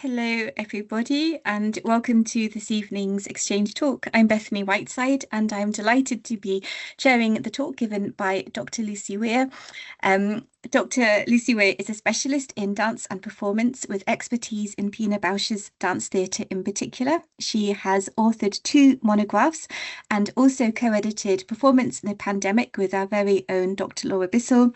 Hello, everybody, and welcome to this evening's exchange talk. I'm Bethany Whiteside, and I'm delighted to be chairing the talk given by Dr. Lucy Weir. Dr. Lucy Weir is a specialist in dance and performance with expertise in Pina Bausch's dance theatre in particular. She has authored 2 monographs and also co-edited Performance in the Pandemic with our very own Dr. Laura Bissell.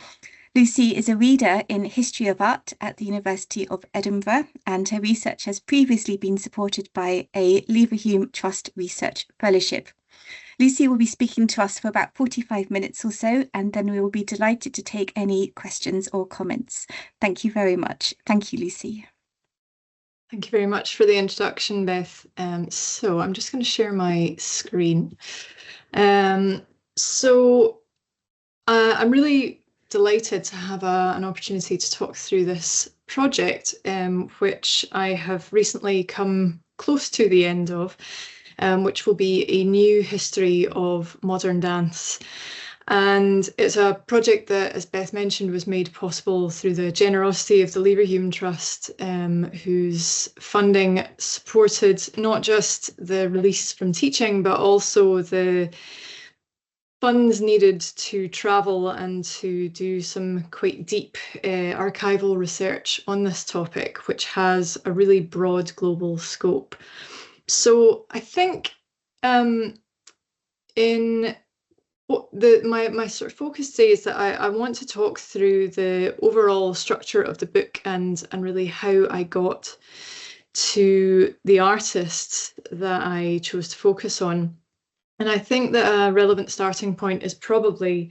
Lucy is a reader in History of Art at the University of Edinburgh, and her research has previously been supported by a Leverhulme Trust Research Fellowship. Lucy will be speaking to us for about 45 minutes or so, and then we will be delighted to take any questions or comments. Thank you very much. Thank you, Lucy. Thank you very much for the introduction, Beth. So I'm just going to share my screen. I'm really delighted to have an opportunity to talk through this project, which I have recently come close to the end of, which will be a new history of modern dance. And it's a project that, as Beth mentioned, was made possible through the generosity of the Leverhulme Trust, whose funding supported not just the release from teaching, but also the funds needed to travel and to do some quite deep archival research on this topic, which has a really broad global scope. So I think my sort of focus today is that I want to talk through the overall structure of the book and really how I got to the artists that I chose to focus on. And I think that a relevant starting point is probably,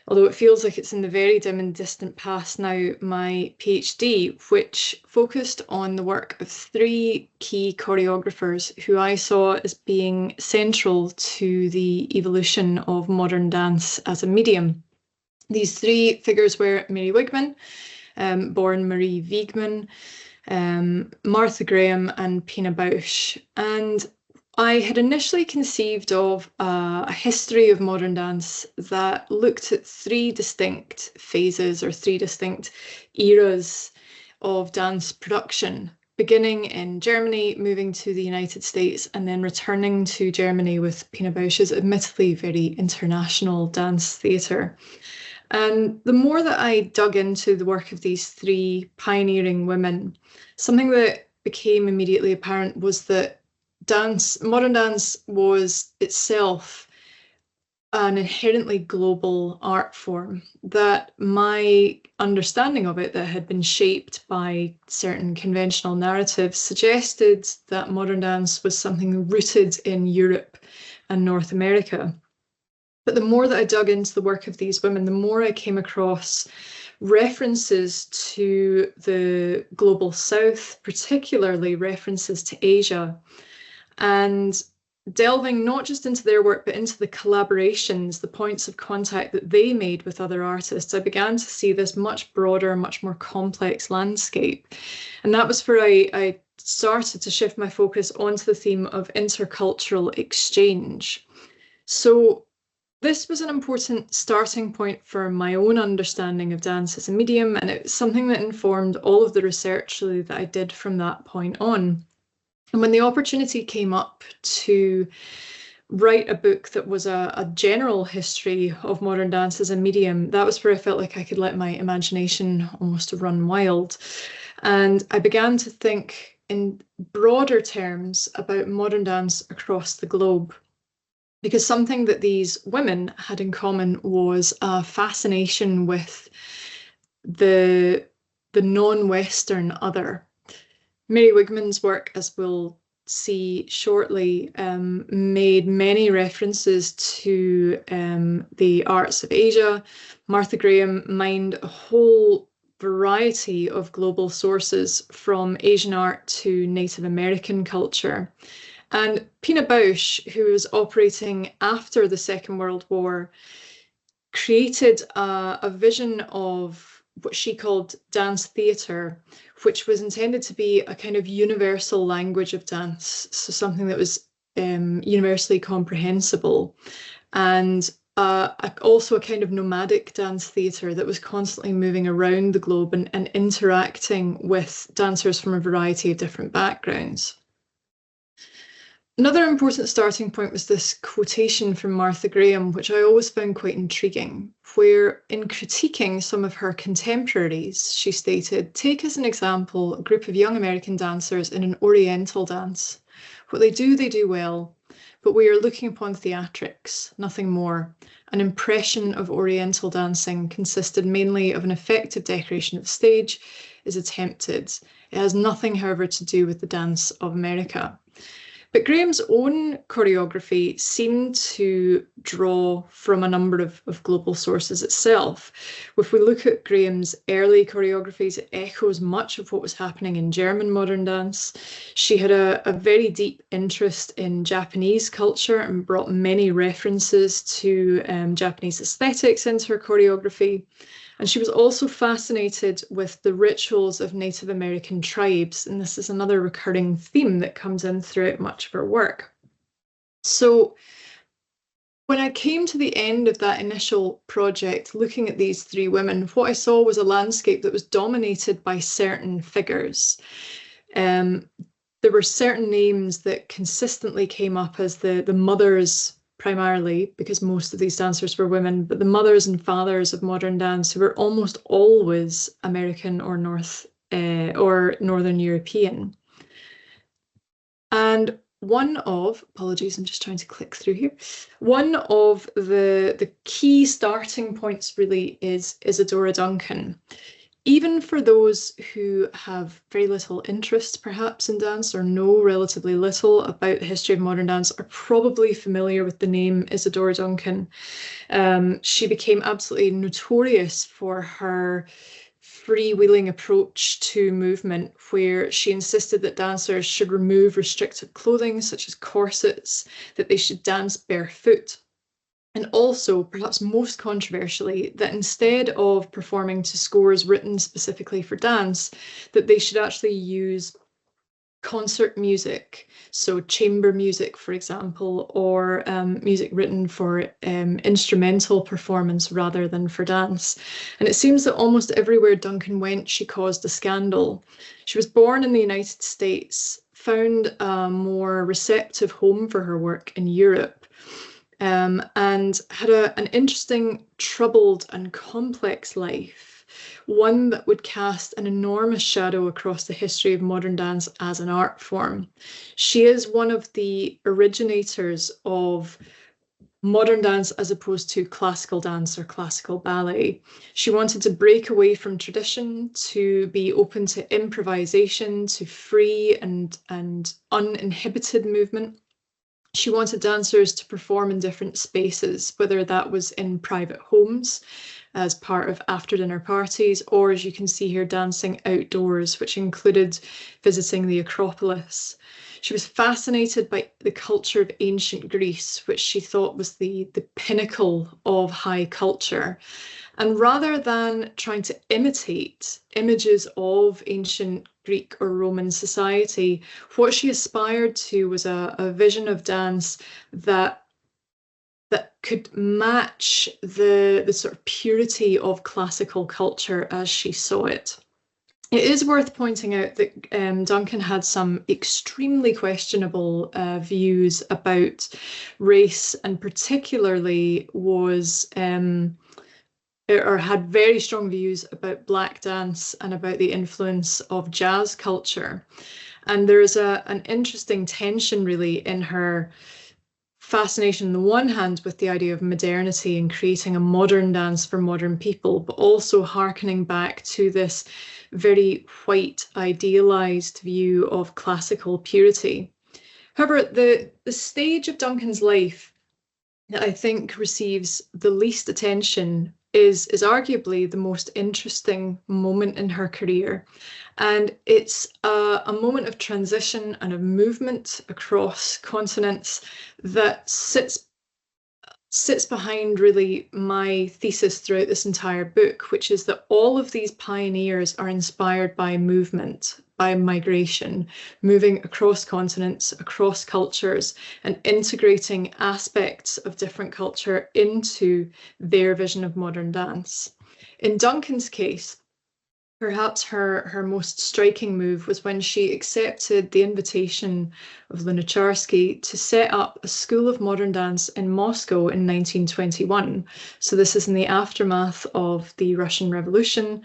although it feels like it's in the very dim and distant past now, my PhD, which focused on the work of 3 key choreographers who I saw as being central to the evolution of modern dance as a medium. These 3 figures were Mary Wigman, born Marie Wiegman, Martha Graham, and Pina Bausch. And I had initially conceived of a history of modern dance that looked at 3 distinct phases or 3 distinct eras of dance production, beginning in Germany, moving to the United States, and then returning to Germany with Pina Bausch's admittedly very international dance theatre. And the more that I dug into the work of these 3 pioneering women, something that became immediately apparent was that modern dance was itself an inherently global art form, that my understanding of it that had been shaped by certain conventional narratives suggested that modern dance was something rooted in Europe and North America. But the more that I dug into the work of these women, the more I came across references to the global south, particularly references to Asia, and delving not just into their work, but into the collaborations, the points of contact that they made with other artists, I began to see this much broader, much more complex landscape. And that was where I started to shift my focus onto the theme of intercultural exchange. So this was an important starting point for my own understanding of dance as a medium, and it was something that informed all of the research really that I did from that point on. And when the opportunity came up to write a book that was a general history of modern dance as a medium, that was where I felt like I could let my imagination almost run wild. And I began to think in broader terms about modern dance across the globe, because something that these women had in common was a fascination with the non-Western other. Mary Wigman's work, as we'll see shortly, made many references to the arts of Asia. Martha Graham mined a whole variety of global sources, from Asian art to Native American culture. And Pina Bausch, who was operating after the Second World War, created a vision of what she called dance theatre, which was intended to be a kind of universal language of dance, so something that was universally comprehensible. And also a kind of nomadic dance theatre that was constantly moving around the globe and interacting with dancers from a variety of different backgrounds. Another important starting point was this quotation from Martha Graham, which I always found quite intriguing, where in critiquing some of her contemporaries, she stated, "Take as an example a group of young American dancers in an Oriental dance. What they do well, but we are looking upon theatrics, nothing more. An impression of Oriental dancing consisted mainly of an effective decoration of the stage is attempted. It has nothing, however, to do with the dance of America." But Graham's own choreography seemed to draw from a number of global sources itself. If we look at Graham's early choreographies, it echoes much of what was happening in German modern dance. She had a very deep interest in Japanese culture and brought many references to Japanese aesthetics into her choreography. And she was also fascinated with the rituals of Native American tribes. And this is another recurring theme that comes in throughout much of her work. So when I came to the end of that initial project, looking at these three women, what I saw was a landscape that was dominated by certain figures. There were certain names that consistently came up as the mothers, primarily because most of these dancers were women, but the mothers and fathers of modern dance who were almost always American or Northern European. And apologies, I'm just trying to click through here. One of the key starting points really is Isadora Duncan. Even for those who have very little interest, perhaps, in dance or know relatively little about the history of modern dance, are probably familiar with the name Isadora Duncan. She became absolutely notorious for her freewheeling approach to movement, where she insisted that dancers should remove restrictive clothing, such as corsets, that they should dance barefoot. And also, perhaps most controversially, that instead of performing to scores written specifically for dance, that they should actually use concert music, so chamber music, for example, or music written for instrumental performance rather than for dance. And it seems that almost everywhere Duncan went, she caused a scandal. She was born in the United States, found a more receptive home for her work in Europe, and had an interesting, troubled and complex life, one that would cast an enormous shadow across the history of modern dance as an art form. She is one of the originators of modern dance as opposed to classical dance or classical ballet. She wanted to break away from tradition, to be open to improvisation, to free and uninhibited movement. She wanted dancers to perform in different spaces, whether that was in private homes as part of after-dinner parties, or, as you can see here, dancing outdoors, which included visiting the Acropolis. She was fascinated by the culture of ancient Greece, which she thought was the pinnacle of high culture. And rather than trying to imitate images of ancient Greek or Roman society, what she aspired to was a vision of dance that could match the sort of purity of classical culture as she saw it. It is worth pointing out that Duncan had some extremely questionable views about race, and particularly was or had very strong views about Black dance and about the influence of jazz culture. And there is an interesting tension really in her fascination on the one hand with the idea of modernity and creating a modern dance for modern people, but also harkening back to this very white, idealized view of classical purity. However, the stage of Duncan's life that I think receives the least attention is arguably the most interesting moment in her career. And it's a moment of transition and of movement across continents that sits behind really my thesis throughout this entire book, which is that all of these pioneers are inspired by movement, by migration, moving across continents, across cultures, and integrating aspects of different culture into their vision of modern dance. In Duncan's case, perhaps her most striking move was when she accepted the invitation of Lunacharsky to set up a school of modern dance in Moscow in 1921. So this is in the aftermath of the Russian Revolution,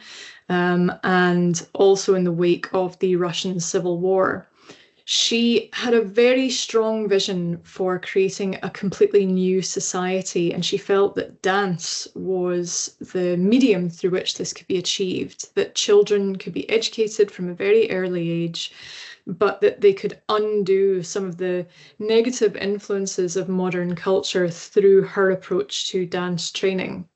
and also in the wake of the Russian Civil War. She had a very strong vision for creating a completely new society, and she felt that dance was the medium through which this could be achieved, that children could be educated from a very early age, but that they could undo some of the negative influences of modern culture through her approach to dance training.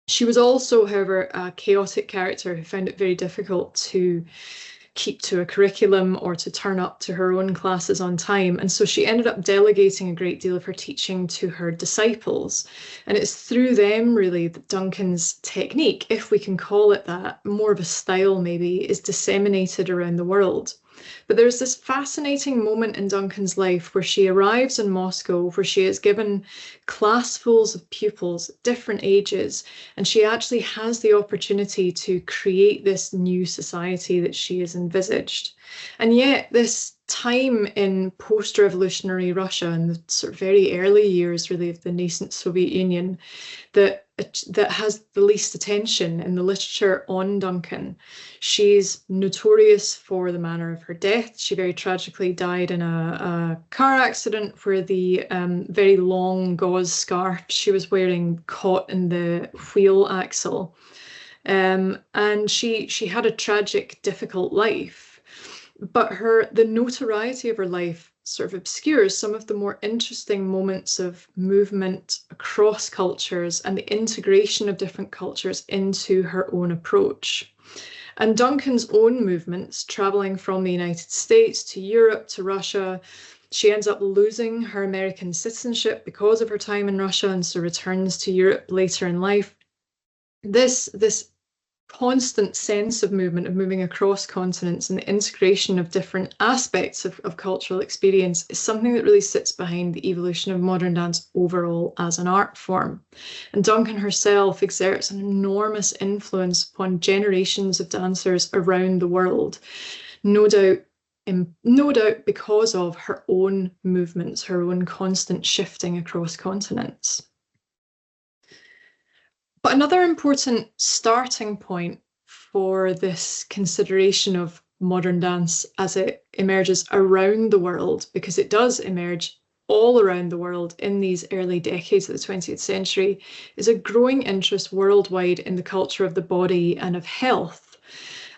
She was also, however, a chaotic character who found it very difficult to keep to a curriculum or to turn up to her own classes on time. And so she ended up delegating a great deal of her teaching to her disciples. And it's through them, really, that Duncan's technique, if we can call it that, more of a style maybe, is disseminated around the world. But there's this fascinating moment in Duncan's life where she arrives in Moscow, where she is given classfuls of pupils at different ages, and she actually has the opportunity to create this new society that she has envisaged. And yet this time in post-revolutionary Russia, in the sort of very early years really of the nascent Soviet Union, that has the least attention in the literature on Duncan. She's notorious for the manner of her death. She very tragically died in a car accident where the very long gauze scarf she was wearing caught in the wheel axle. And she had a tragic, difficult life. But the notoriety of her life sort of obscures some of the more interesting moments of movement across cultures and the integration of different cultures into her own approach. And Duncan's own movements, traveling from the United States to Europe to Russia, she ends up losing her American citizenship because of her time in Russia, and so returns to Europe later in life. This constant sense of movement, of moving across continents, and the integration of different aspects of cultural experience is something that really sits behind the evolution of modern dance overall as an art form. And Duncan herself exerts an enormous influence upon generations of dancers around the world, no doubt because of her own movements, her own constant shifting across continents. But another important starting point for this consideration of modern dance as it emerges around the world, because it does emerge all around the world in these early decades of the 20th century, is a growing interest worldwide in the culture of the body and of health.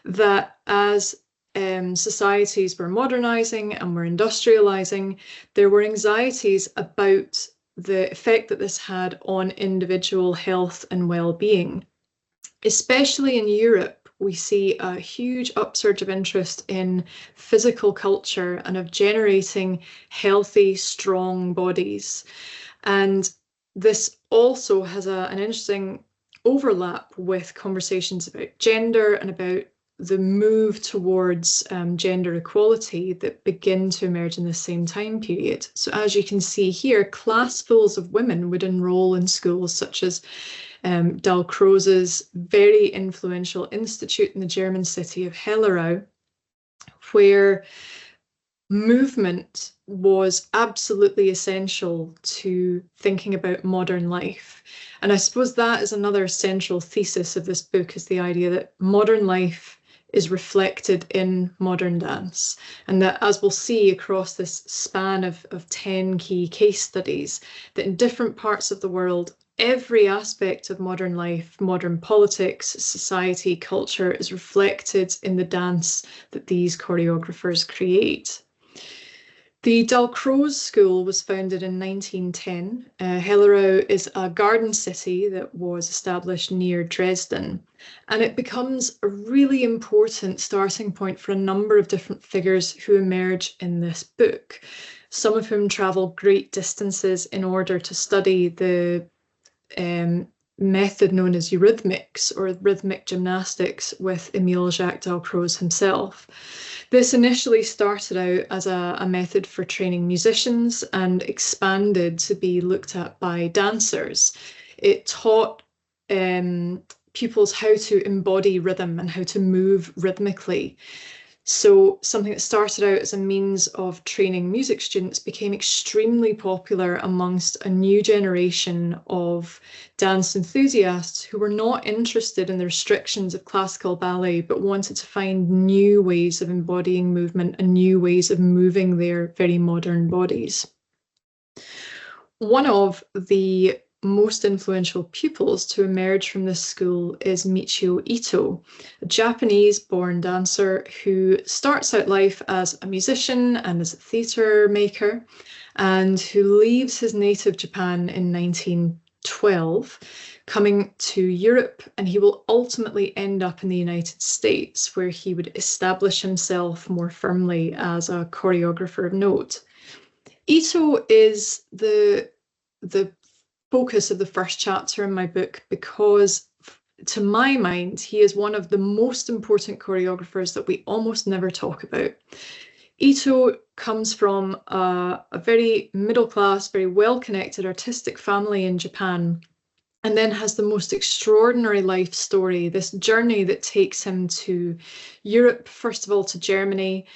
That as societies were modernizing and were industrializing, there were anxieties about the effect that this had on individual health and well-being. Especially in Europe, we see a huge upsurge of interest in physical culture and of generating healthy, strong bodies. And this also has an interesting overlap with conversations about gender and about the move towards gender equality that begin to emerge in the same time period. So as you can see here, classfuls of women would enroll in schools such as Dalcroze's very influential institute in the German city of Hellerau, where movement was absolutely essential to thinking about modern life. And I suppose that is another central thesis of this book, is the idea that modern life is reflected in modern dance. And that, as we'll see across this span of 10 key case studies, that in different parts of the world, every aspect of modern life, modern politics, society, culture is reflected in the dance that these choreographers create. The Dalcroze School was founded in 1910. Hellerau is a garden city that was established near Dresden, and it becomes a really important starting point for a number of different figures who emerge in this book, some of whom travel great distances in order to study the method known as eurythmics, or rhythmic gymnastics, with Émile Jacques Dalcroze himself. This initially started out as a method for training musicians and expanded to be looked at by dancers. It taught pupils how to embody rhythm and how to move rhythmically. So something that started out as a means of training music students became extremely popular amongst a new generation of dance enthusiasts who were not interested in the restrictions of classical ballet, but wanted to find new ways of embodying movement and new ways of moving their very modern bodies. One of the most influential pupils to emerge from this school is Michio Ito, a Japanese-born dancer who starts out life as a musician and as a theatre maker, and who leaves his native Japan in 1912, coming to Europe, and he will ultimately end up in the United States, where he would establish himself more firmly as a choreographer of note. Ito is the focus of the first chapter in my book because, to my mind, he is one of the most important choreographers that we almost never talk about. Ito comes from a very middle-class, very well-connected artistic family in Japan, and then has the most extraordinary life story, this journey that takes him to Europe, first of all to Germany,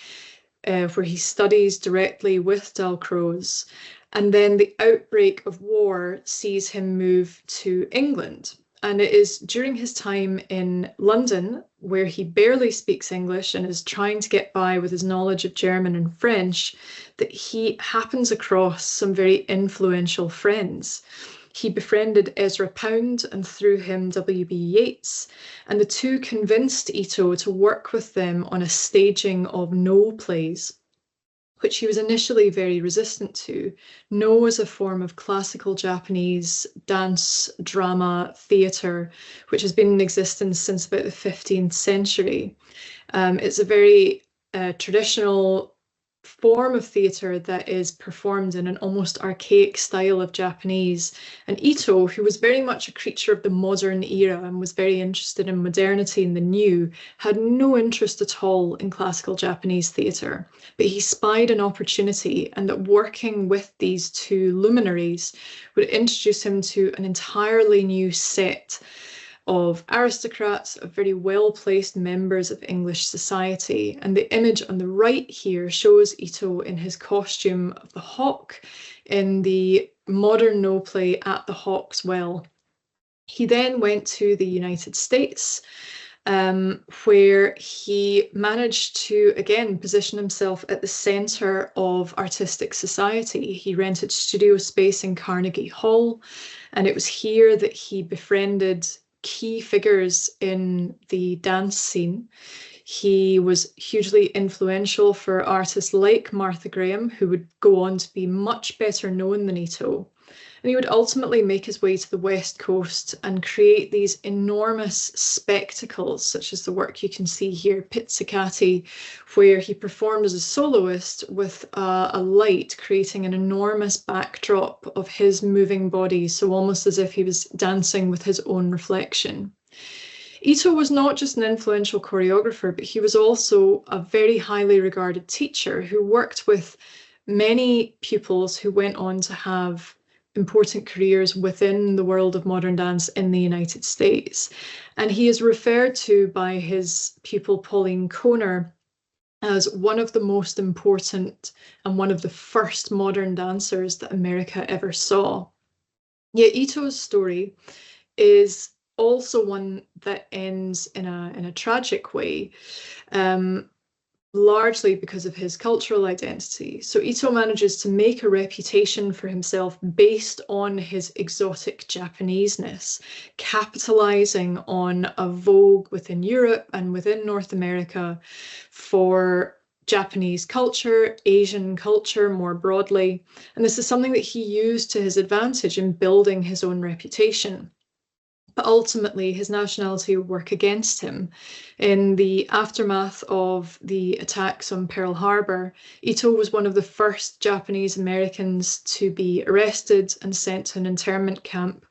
where he studies directly with Dalcroze. And then the outbreak of war sees him move to England. And it is during his time in London, where he barely speaks English and is trying to get by with his knowledge of German and French, that he happens across some very influential friends. He befriended Ezra Pound, and through him W.B. Yeats, and the two convinced Ito to work with them on a staging of No plays, which he was initially very resistant to. No is a form of classical Japanese dance, drama, theatre, which has been in existence since about the 15th century. It's a very traditional form of theatre that is performed in an almost archaic style of Japanese. And Ito, who was very much a creature of the modern era and was very interested in modernity and the new, had no interest at all in classical Japanese theatre. But he spied an opportunity, and that working with these two luminaries would introduce him to an entirely new set of aristocrats, of very well-placed members of English society. And the image on the right here shows Ito in his costume of the hawk in the modern No play At the Hawk's Well. He then went to the United States, where he managed to, again, position himself at the centre of artistic society. He rented studio space in Carnegie Hall, and it was here that he befriended key figures in the dance scene. He was hugely influential for artists like Martha Graham, who would go on to be much better known than Ito. And he would ultimately make his way to the West Coast and create these enormous spectacles, such as the work you can see here, Pizzicati, where he performed as a soloist with a light, creating an enormous backdrop of his moving body, so almost as if he was dancing with his own reflection. Ito was not just an influential choreographer, but he was also a very highly regarded teacher who worked with many pupils who went on to have important careers within the world of modern dance in the United States. And he is referred to by his pupil Pauline Kohner as one of the most important and one of the first modern dancers that America ever saw. Yet Ito's story is also one that ends in a tragic way, largely because of his cultural identity. So Ito manages to make a reputation for himself based on his exotic Japaneseness, capitalizing on a vogue within Europe and within North America for Japanese culture, Asian culture more broadly. And this is something that he used to his advantage in building his own reputation. But ultimately, his nationality would work against him. In the aftermath of the attacks on Pearl Harbor, Ito was one of the first Japanese Americans to be arrested and sent to an internment camp,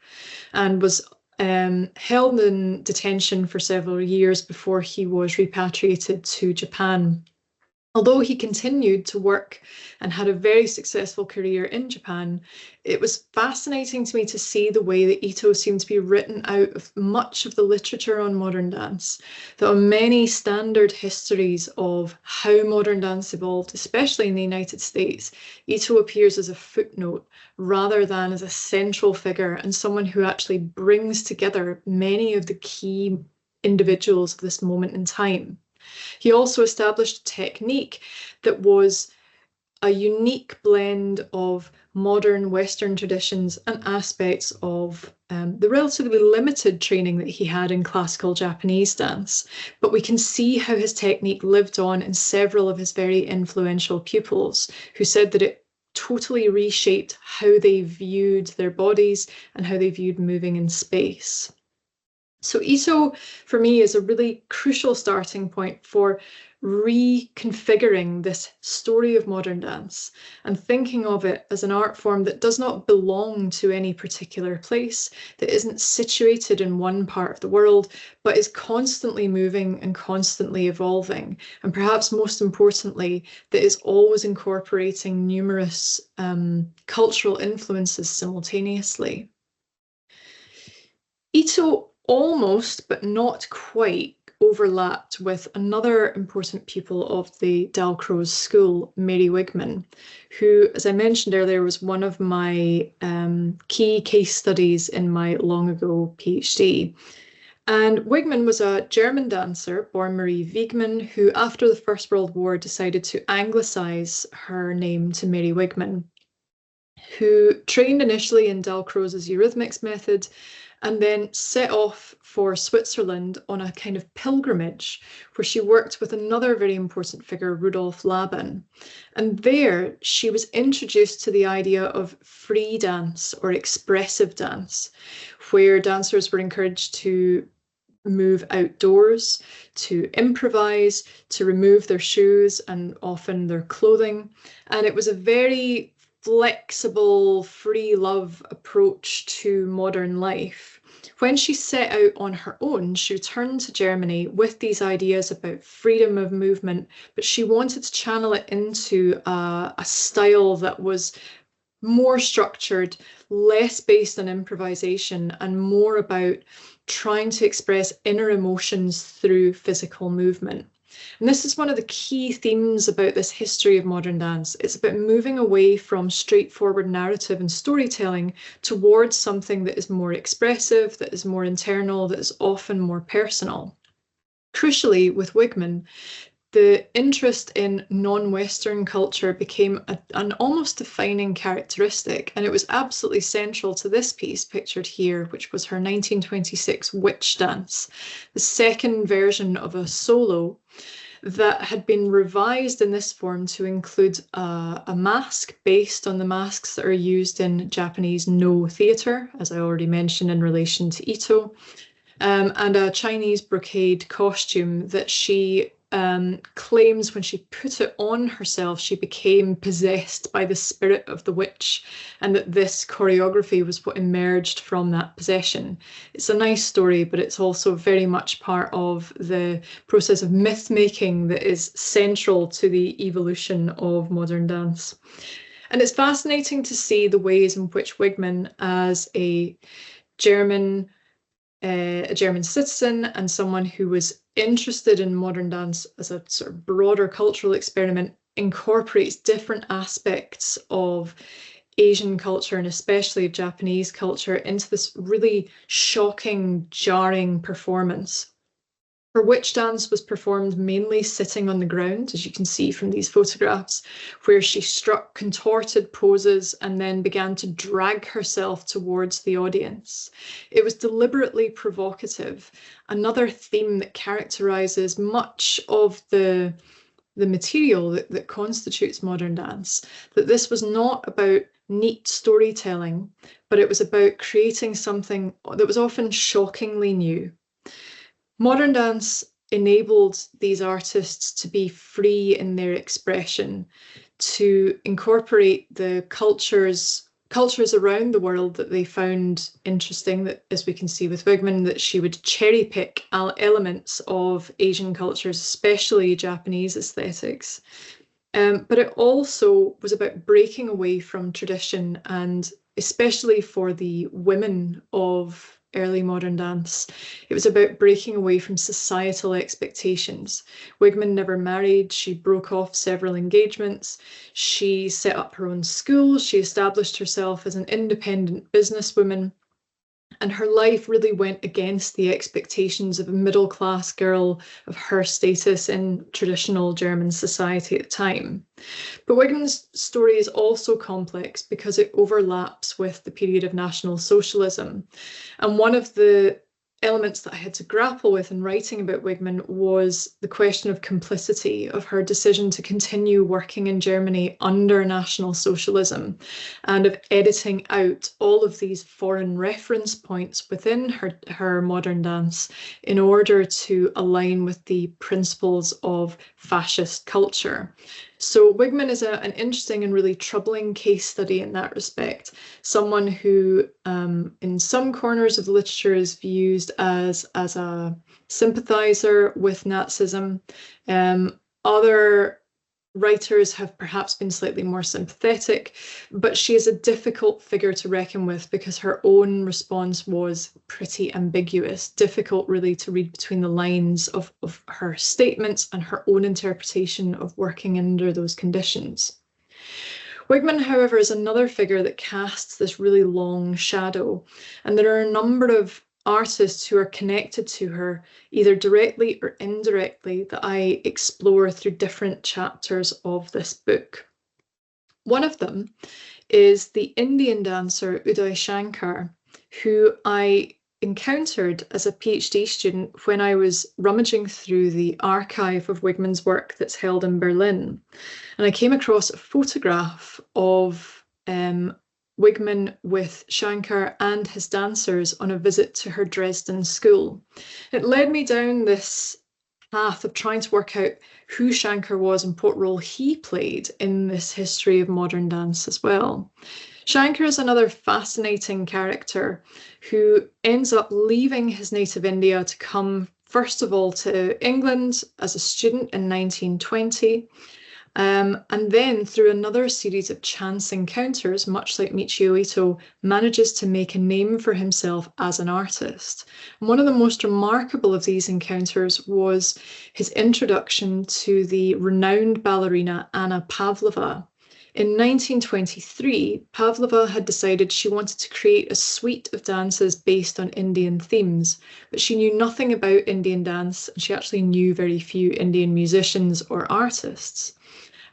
and was held in detention for several years before he was repatriated to Japan. Although he continued to work and had a very successful career in Japan, it was fascinating to me to see the way that Ito seemed to be written out of much of the literature on modern dance. There are many standard histories of how modern dance evolved, especially in the United States. Ito appears as a footnote rather than as a central figure and someone who actually brings together many of the key individuals of this moment in time. He also established a technique that was a unique blend of modern Western traditions and aspects of the relatively limited training that he had in classical Japanese dance. But we can see how his technique lived on in several of his very influential pupils, who said that it totally reshaped how they viewed their bodies and how they viewed moving in space. So Ito, for me, is a really crucial starting point for reconfiguring this story of modern dance and thinking of it as an art form that does not belong to any particular place, that isn't situated in one part of the world, but is constantly moving and constantly evolving. And perhaps most importantly, that is always incorporating numerous cultural influences simultaneously. Ito almost, but not quite, overlapped with another important pupil of the Dalcroze School, Mary Wigman, who, as I mentioned earlier, was one of my key case studies in my long ago PhD. And Wigman was a German dancer, born Marie Wiegmann, who after the First World War decided to anglicise her name to Mary Wigman, who trained initially in Dalcroze's Eurythmics method and then set off for Switzerland on a kind of pilgrimage where she worked with another very important figure, Rudolf Laban. And there she was introduced to the idea of free dance or expressive dance, where dancers were encouraged to move outdoors, to improvise, to remove their shoes and often their clothing. And it was a very flexible, free love approach to modern life. When she set out on her own, she returned to Germany with these ideas about freedom of movement, but she wanted to channel it into a style that was more structured, less based on improvisation, and more about trying to express inner emotions through physical movement. And this is one of the key themes about this history of modern dance. It's about moving away from straightforward narrative and storytelling towards something that is more expressive, that is more internal, that is often more personal. Crucially, with Wigman, the interest in non-Western culture became an almost defining characteristic, and it was absolutely central to this piece pictured here, which was her 1926 Witch Dance, the second version of a solo that had been revised in this form to include a mask based on the masks that are used in Japanese no theatre, as I already mentioned in relation to Ito, and a Chinese brocade costume that she claims when she put it on herself, she became possessed by the spirit of the witch, and that this choreography was what emerged from that possession. It's a nice story, but it's also very much part of the process of myth making that is central to the evolution of modern dance. And it's fascinating to see the ways in which Wigman, as a German citizen and someone who was interested in modern dance as a sort of broader cultural experiment, incorporates different aspects of Asian culture and especially of Japanese culture into this really shocking, jarring performance. Her witch dance was performed mainly sitting on the ground, as you can see from these photographs, where she struck contorted poses and then began to drag herself towards the audience. It was deliberately provocative, another theme that characterizes much of the material that constitutes modern dance, that this was not about neat storytelling, but it was about creating something that was often shockingly new. Modern dance enabled these artists to be free in their expression, to incorporate the culture's cultures around the world that they found interesting, that, as we can see with Wigman, that she would cherry pick elements of Asian cultures, especially Japanese aesthetics. But it also was about breaking away from tradition, and especially for the women of early modern dance, it was about breaking away from societal expectations. Wigman never married. She broke off several engagements. She set up her own school. She established herself as an independent businesswoman. And her life really went against the expectations of a middle-class girl of her status in traditional German society at the time. But Wigman's story is also complex because it overlaps with the period of National Socialism. And one of the elements that I had to grapple with in writing about Wigman was the question of complicity, of her decision to continue working in Germany under National Socialism, and of editing out all of these foreign reference points within her modern dance in order to align with the principles of fascist culture. So Wigman is an interesting and really troubling case study in that respect. Someone who, in some corners of the literature, is viewed as a sympathizer with Nazism. Other writers have perhaps been slightly more sympathetic, but she is a difficult figure to reckon with because her own response was pretty ambiguous, difficult really to read between the lines of her statements and her own interpretation of working under those conditions. Wigman, however, is another figure that casts this really long shadow, and there are a number of artists who are connected to her, either directly or indirectly, that I explore through different chapters of this book. One of them is the Indian dancer Uday Shankar, who I encountered as a PhD student when I was rummaging through the archive of Wigman's work that's held in Berlin. And I came across a photograph of Wigman with Shankar and his dancers on a visit to her Dresden school. It led me down this path of trying to work out who Shankar was and what role he played in this history of modern dance as well. Shankar is another fascinating character who ends up leaving his native India to come, first of all, to England as a student in 1920. And then through another series of chance encounters, much like Michio Ito, manages to make a name for himself as an artist. And one of the most remarkable of these encounters was his introduction to the renowned ballerina Anna Pavlova. In 1923, Pavlova had decided she wanted to create a suite of dances based on Indian themes, but she knew nothing about Indian dance, and she actually knew very few Indian musicians or artists.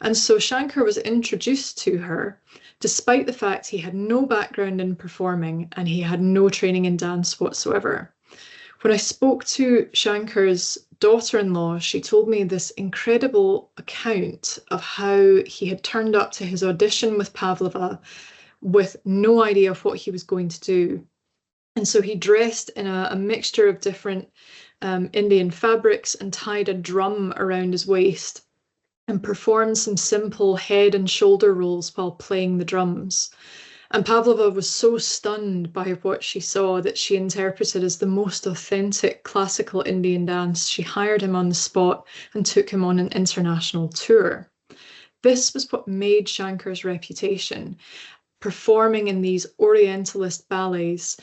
And so Shankar was introduced to her, despite the fact he had no background in performing and he had no training in dance whatsoever. When I spoke to Shankar's daughter-in-law, she told me this incredible account of how he had turned up to his audition with Pavlova with no idea of what he was going to do. And so he dressed in a mixture of different Indian fabrics and tied a drum around his waist and performed some simple head and shoulder rolls while playing the drums. And Pavlova was so stunned by what she saw that she interpreted as the most authentic classical Indian dance. She hired him on the spot and took him on an international tour. This was what made Shankar's reputation, performing in these Orientalist ballets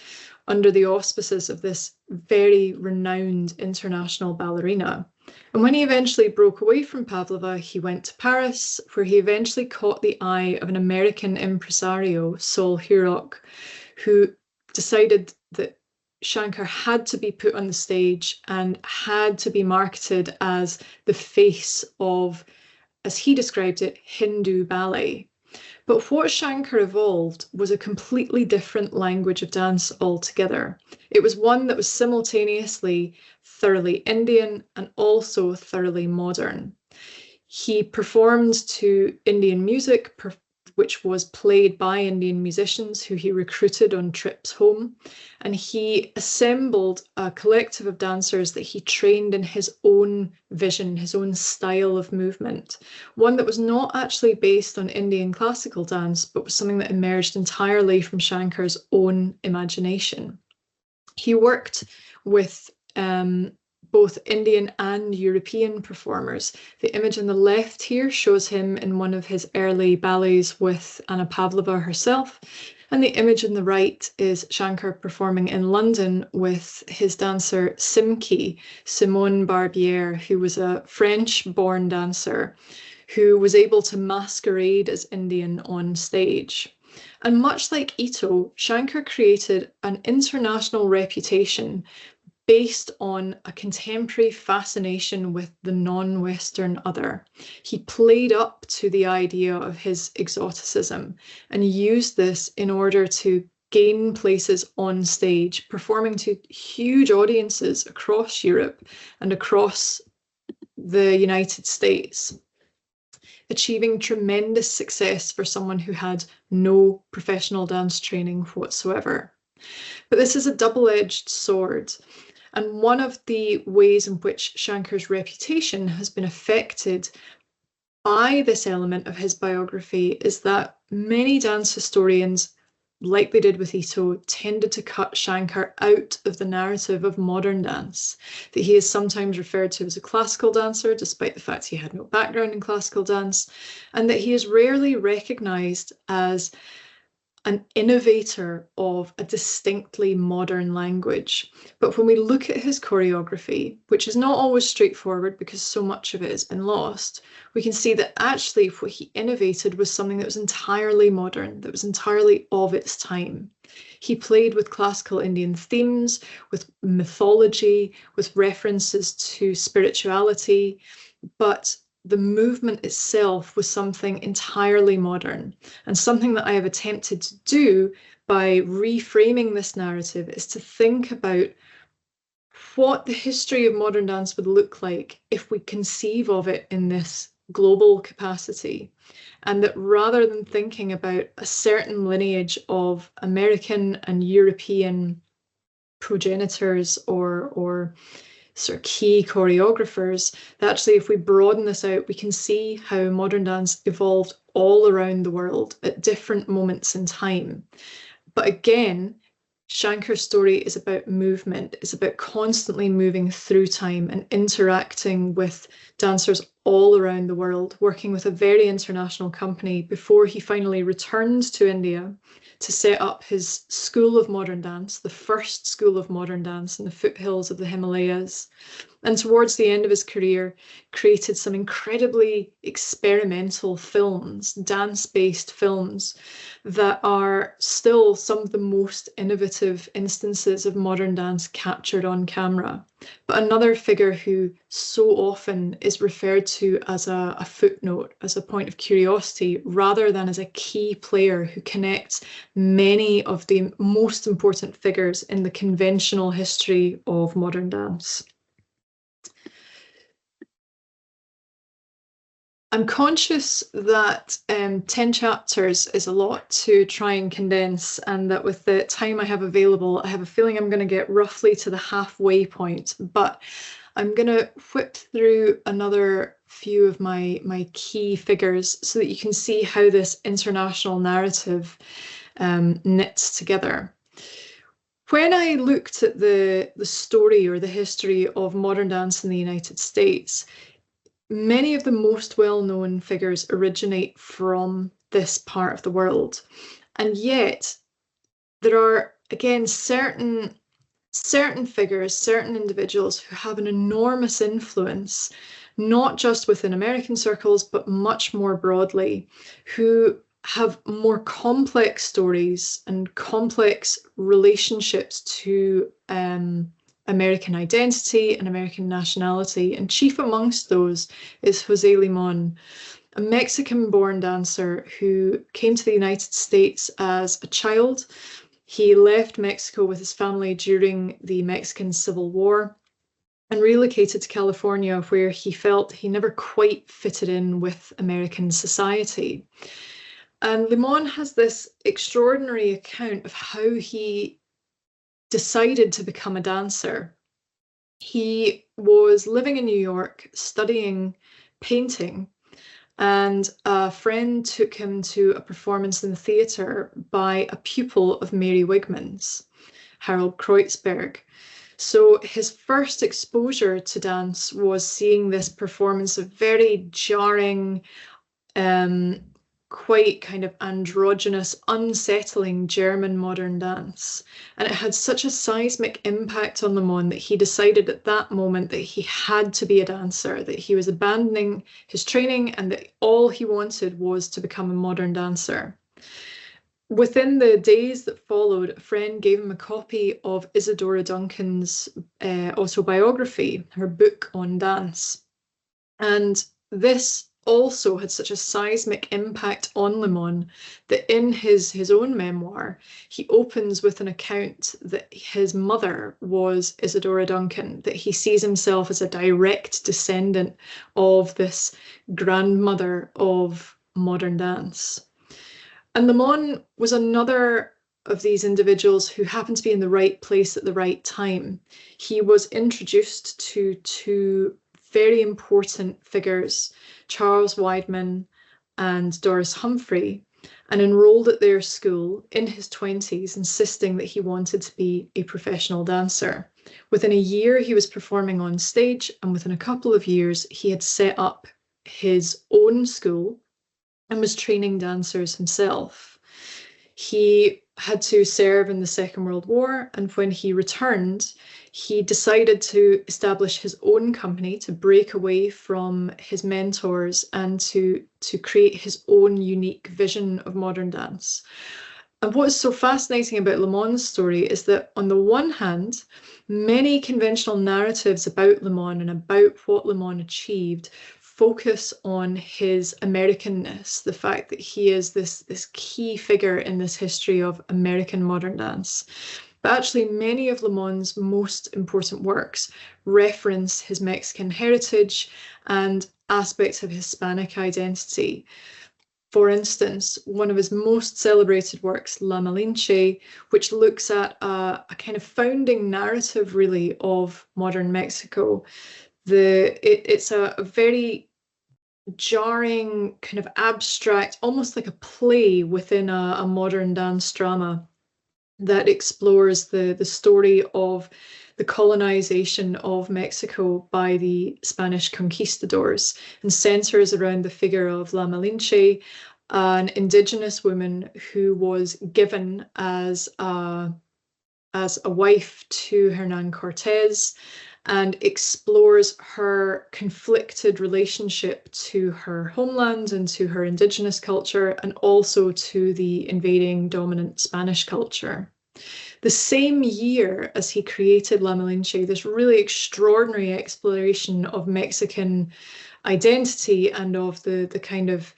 under the auspices of this very renowned international ballerina. And when he eventually broke away from Pavlova, he went to Paris, where he eventually caught the eye of an American impresario, Sol Hurok, who decided that Shankar had to be put on the stage and had to be marketed as the face of, as he described it, Hindu ballet. But what Shankar evolved was a completely different language of dance altogether. It was one that was simultaneously thoroughly Indian and also thoroughly modern. He performed to Indian music which was played by Indian musicians who he recruited on trips home. And he assembled a collective of dancers that he trained in his own vision, his own style of movement, one that was not actually based on Indian classical dance, but was something that emerged entirely from Shankar's own imagination. He worked with both Indian and European performers. The image on the left here shows him in one of his early ballets with Anna Pavlova herself, and the image on the right is Shankar performing in London with his dancer Simki, Simone Barbier, who was a French-born dancer who was able to masquerade as Indian on stage. And much like Ito, Shankar created an international reputation based on a contemporary fascination with the non-Western other. He played up to the idea of his exoticism and used this in order to gain places on stage, performing to huge audiences across Europe and across the United States, achieving tremendous success for someone who had no professional dance training whatsoever. But this is a double-edged sword. And one of the ways in which Shankar's reputation has been affected by this element of his biography is that many dance historians, like they did with Ito, tended to cut Shankar out of the narrative of modern dance, that he is sometimes referred to as a classical dancer, despite the fact he had no background in classical dance, and that he is rarely recognised as an innovator of a distinctly modern language. But when we look at his choreography, which is not always straightforward because so much of it has been lost, we can see that actually what he innovated was something that was entirely modern, that was entirely of its time. He played with classical Indian themes, with mythology, with references to spirituality, but the movement itself was something entirely modern. And something that I have attempted to do by reframing this narrative is to think about what the history of modern dance would look like if we conceive of it in this global capacity. And that rather than thinking about a certain lineage of American and European progenitors or sort of key choreographers, that actually if we broaden this out, we can see how modern dance evolved all around the world at different moments in time. But again, Shankar's story is about movement. It's about constantly moving through time and interacting with dancers all around the world, working with a very international company before he finally returned to India to set up his School of Modern Dance, the first school of modern dance in the foothills of the Himalayas. And towards the end of his career, created some incredibly experimental films, dance-based films, that are still some of the most innovative instances of modern dance captured on camera. But another figure who so often is referred to as a footnote, as a point of curiosity, rather than as a key player who connects many of the most important figures in the conventional history of modern dance. I'm conscious that 10 chapters is a lot to try and condense, and that with the time I have available, I have a feeling I'm going to get roughly to the halfway point, but I'm going to whip through another few of my key figures so that you can see how this international narrative knits together. When I looked at the story or the history of modern dance in the United States, many of the most well-known figures originate from this part of the world. And yet there are, again, certain figures, certain individuals who have an enormous influence, not just within American circles, but much more broadly, who have more complex stories and complex relationships to American identity and American nationality, and chief amongst those is Jose Limon, a Mexican-born dancer who came to the United States as a child. He left Mexico with his family during the Mexican Civil War and relocated to California, where he felt he never quite fitted in with American society. And Limon has this extraordinary account of how he decided to become a dancer. He was living in New York studying painting, and a friend took him to a performance in the theatre by a pupil of Mary Wigman's, Harold Kreutzberg. So his first exposure to dance was seeing this performance of very jarring, quite kind of androgynous, unsettling German modern dance. And it had such a seismic impact on Limon that he decided at that moment that he had to be a dancer, that he was abandoning his training and that all he wanted was to become a modern dancer. Within the days that followed, a friend gave him a copy of Isadora Duncan's autobiography, her book on dance. And this also had such a seismic impact on Limon that in his own memoir, he opens with an account that his mother was Isadora Duncan, that he sees himself as a direct descendant of this grandmother of modern dance. And Limon was another of these individuals who happened to be in the right place at the right time. He was introduced to two very important figures, Charles Weidman and Doris Humphrey, and enrolled at their school in his 20s, insisting that he wanted to be a professional dancer. Within a year, he was performing on stage, and within a couple of years, he had set up his own school and was training dancers himself. He had to serve in the Second World War, and when he returned, he decided to establish his own company to break away from his mentors and to create his own unique vision of modern dance. And what's so fascinating about Limon's story is that on the one hand, many conventional narratives about Limon and about what Limon achieved focus on his Americanness, the fact that he is this key figure in this history of American modern dance. But actually, many of Limon's most important works reference his Mexican heritage and aspects of Hispanic identity. For instance, one of his most celebrated works, La Malinche, which looks at a kind of founding narrative, really, of modern Mexico. It's a very jarring, kind of abstract, almost like a play within a modern dance drama that explores the story of the colonization of Mexico by the Spanish conquistadors and centers around the figure of La Malinche, an indigenous woman who was given as a wife to Hernan Cortez, and explores her conflicted relationship to her homeland and to her indigenous culture, and also to the invading dominant Spanish culture. The same year as he created La Malinche, this really extraordinary exploration of Mexican identity and of the kind of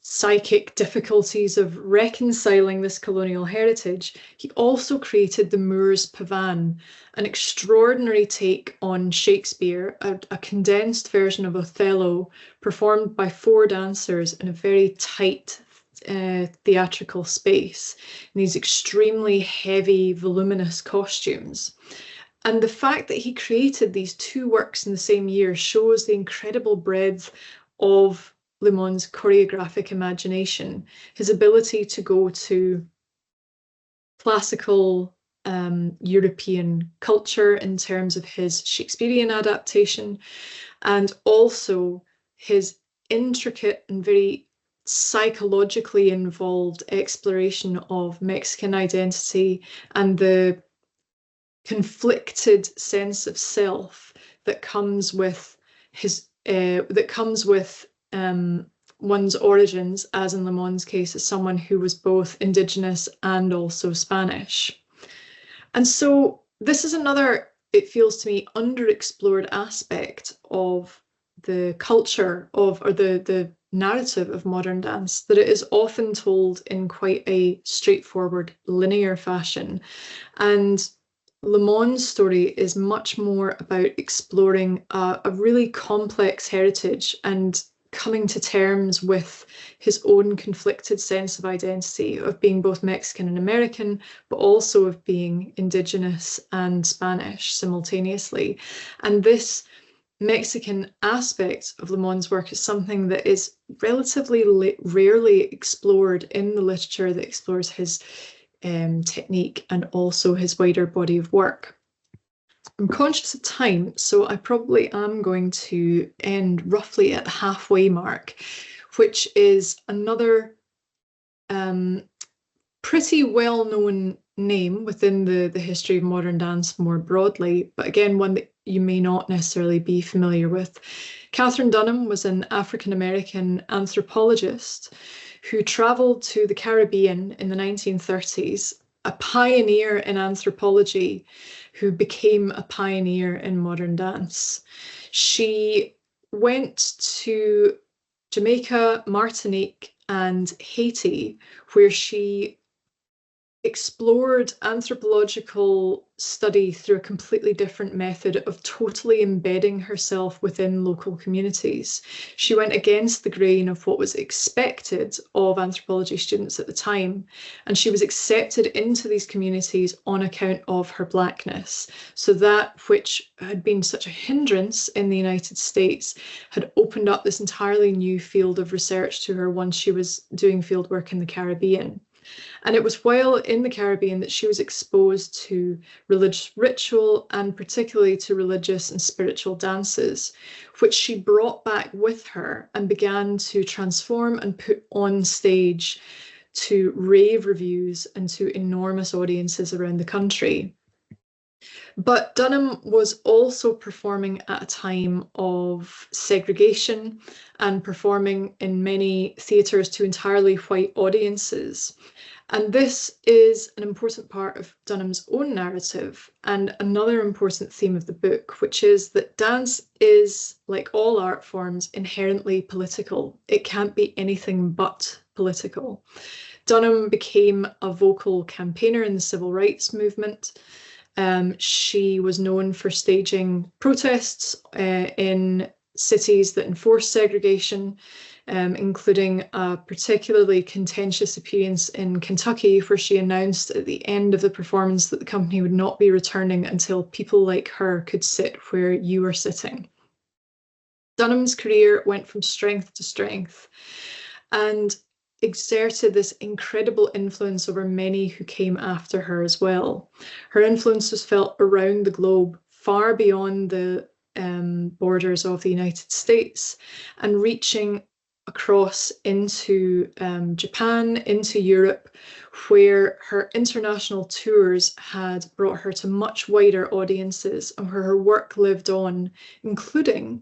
psychic difficulties of reconciling this colonial heritage, he also created the Moor's Pavan, an extraordinary take on Shakespeare, a condensed version of Othello performed by 4 dancers in a very tight theatrical space, in these extremely heavy, voluminous costumes. And the fact that he created these 2 works in the same year shows the incredible breadth of Limon's choreographic imagination, his ability to go to classical European culture in terms of his Shakespearean adaptation, and also his intricate and very psychologically involved exploration of Mexican identity and the conflicted sense of self that comes with one's origins, as in Limon's case, as someone who was both indigenous and also Spanish. And so this is another, it feels to me, underexplored aspect of the culture of, or the narrative of modern dance, that it is often told in quite a straightforward, linear fashion. And Limon's story is much more about exploring a really complex heritage and coming to terms with his own conflicted sense of identity, of being both Mexican and American, but also of being Indigenous and Spanish simultaneously. And this Mexican aspect of Le Mon's work is something that is relatively rarely explored in the literature that explores his technique and also his wider body of work. I'm conscious of time, so I probably am going to end roughly at the halfway mark, which is another pretty well-known name within the history of modern dance more broadly, but again, one that you may not necessarily be familiar with. Katherine Dunham was an African-American anthropologist who traveled to the Caribbean in the 1930s, a pioneer in anthropology who became a pioneer in modern dance. She went to Jamaica, Martinique, and Haiti, where she explored anthropological study through a completely different method of totally embedding herself within local communities. She went against the grain of what was expected of anthropology students at the time, and she was accepted into these communities on account of her Blackness. So that which had been such a hindrance in the United States had opened up this entirely new field of research to her once she was doing fieldwork in the Caribbean. And it was while in the Caribbean that she was exposed to religious ritual and particularly to religious and spiritual dances, which she brought back with her and began to transform and put on stage to rave reviews and to enormous audiences around the country. But Dunham was also performing at a time of segregation and performing in many theatres to entirely white audiences. And this is an important part of Dunham's own narrative and another important theme of the book, which is that dance is, like all art forms, inherently political. It can't be anything but political. Dunham became a vocal campaigner in the civil rights movement. She was known for staging protests in cities that enforced segregation, including a particularly contentious appearance in Kentucky, where she announced at the end of the performance that the company would not be returning until people like her could sit where you are sitting. Dunham's career went from strength to strength and exerted this incredible influence over many who came after her as well. Her influence was felt around the globe, far beyond the borders of the United States, and reaching across into Japan, into Europe, where her international tours had brought her to much wider audiences and where her work lived on, including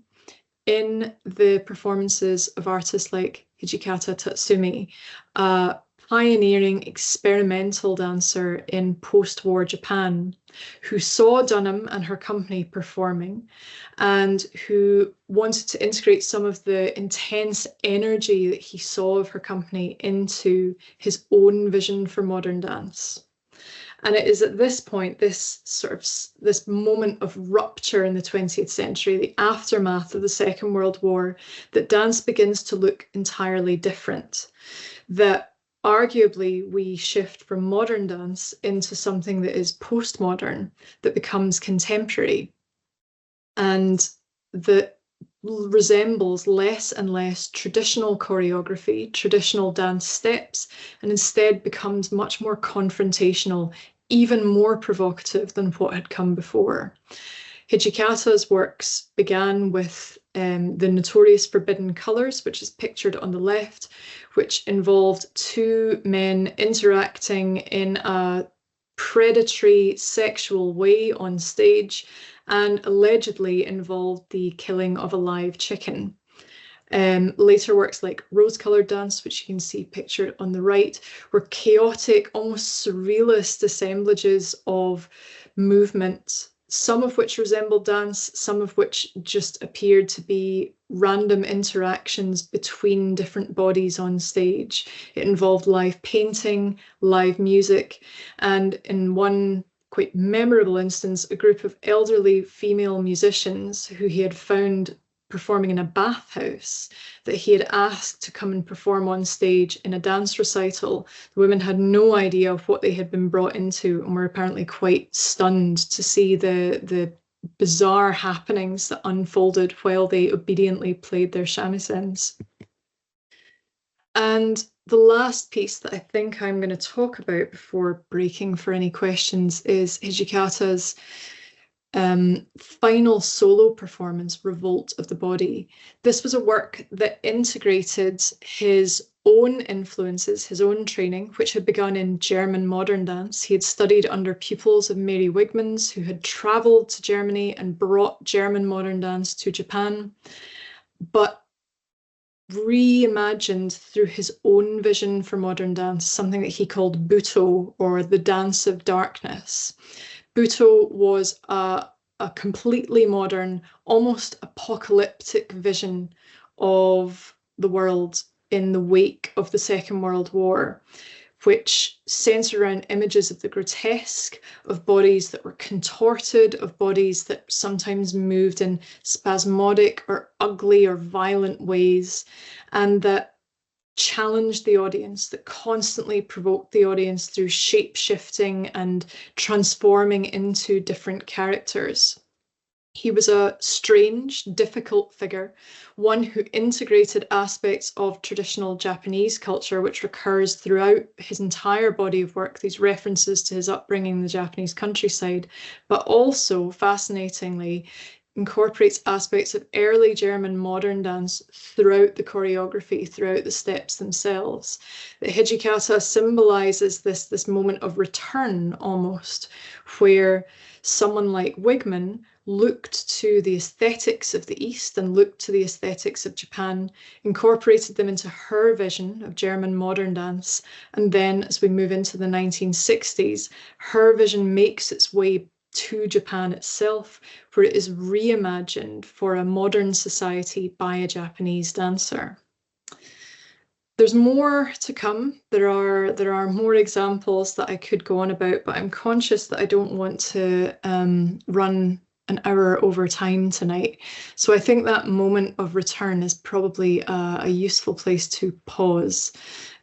in the performances of artists like Hijikata Tatsumi, a pioneering experimental dancer in post-war Japan, who saw Dunham and her company performing and who wanted to integrate some of the intense energy that he saw of her company into his own vision for modern dance. And it is at this point, this moment of rupture in the 20th century, the aftermath of the Second World War, that dance begins to look entirely different. That arguably we shift from modern dance into something that is postmodern, that becomes contemporary, and that resembles less and less traditional choreography, traditional dance steps, and instead becomes much more confrontational, even more provocative than what had come before. Hijikata's works began with the notorious forbidden colours, which is pictured on the left, which involved two men interacting in a predatory sexual way on stage and allegedly involved the killing of a live chicken. Later works like Rose-Coloured Dance, which you can see pictured on the right, were chaotic, almost surrealist assemblages of movement, some of which resembled dance, some of which just appeared to be random interactions between different bodies on stage. It involved live painting, live music, and in one quite memorable instance, a group of elderly female musicians who he had found performing in a bathhouse that he had asked to come and perform on stage in a dance recital. The women had no idea of what they had been brought into and were apparently quite stunned to see the bizarre happenings that unfolded while they obediently played their shamisen. And the last piece that I think I'm going to talk about before breaking for any questions is Hijikata's final solo performance, Revolt of the Body. This was a work that integrated his own influences, his own training, which had begun in German modern dance. He had studied under pupils of Mary Wigmans, who had travelled to Germany and brought German modern dance to Japan, but reimagined through his own vision for modern dance, something that he called Buto, or the dance of darkness. Buto was a completely modern, almost apocalyptic vision of the world in the wake of the Second World War, which centered around images of the grotesque, of bodies that were contorted, of bodies that sometimes moved in spasmodic or ugly or violent ways, and that challenged the audience, that constantly provoked the audience through shape-shifting and transforming into different characters. He was a strange, difficult figure, one who integrated aspects of traditional Japanese culture, which recurs throughout his entire body of work, these references to his upbringing in the Japanese countryside, but also, fascinatingly, incorporates aspects of early German modern dance throughout the choreography, throughout the steps themselves. The Hijikata symbolizes this moment of return, almost, where someone like Wigman looked to the aesthetics of the East and looked to the aesthetics of Japan, incorporated them into her vision of German modern dance, and then as we move into the 1960s, her vision makes its way to Japan itself, where it is reimagined for a modern society by a Japanese dancer. There's more to come. There are more examples that I could go on about, but I'm conscious that I don't want to run an hour over time tonight. So I think that moment of return is probably a useful place to pause.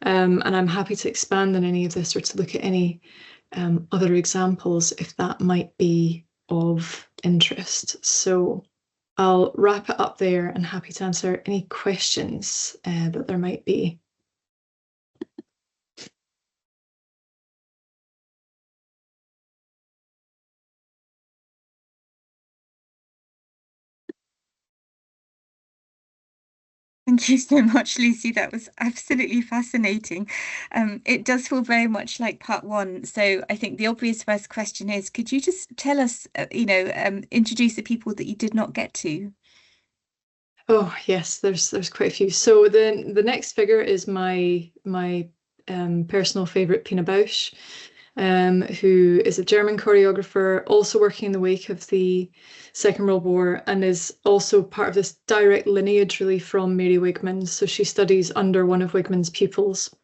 And I'm happy to expand on any of this or to look at any other examples if that might be of interest. So I'll wrap it up there and happy to answer any questions that there might be. Thank you so much, Lucy. That was absolutely fascinating. It does feel very much like part one. So I think the obvious first question is, could you just tell us, introduce the people that you did not get to? Oh yes, there's quite a few. So the next figure is my personal favorite, Pina Bausch, who is a German choreographer, also working in the wake of the Second World War, and is also part of this direct lineage really from Mary Wigmans. So she studies under one of Wigman's pupils,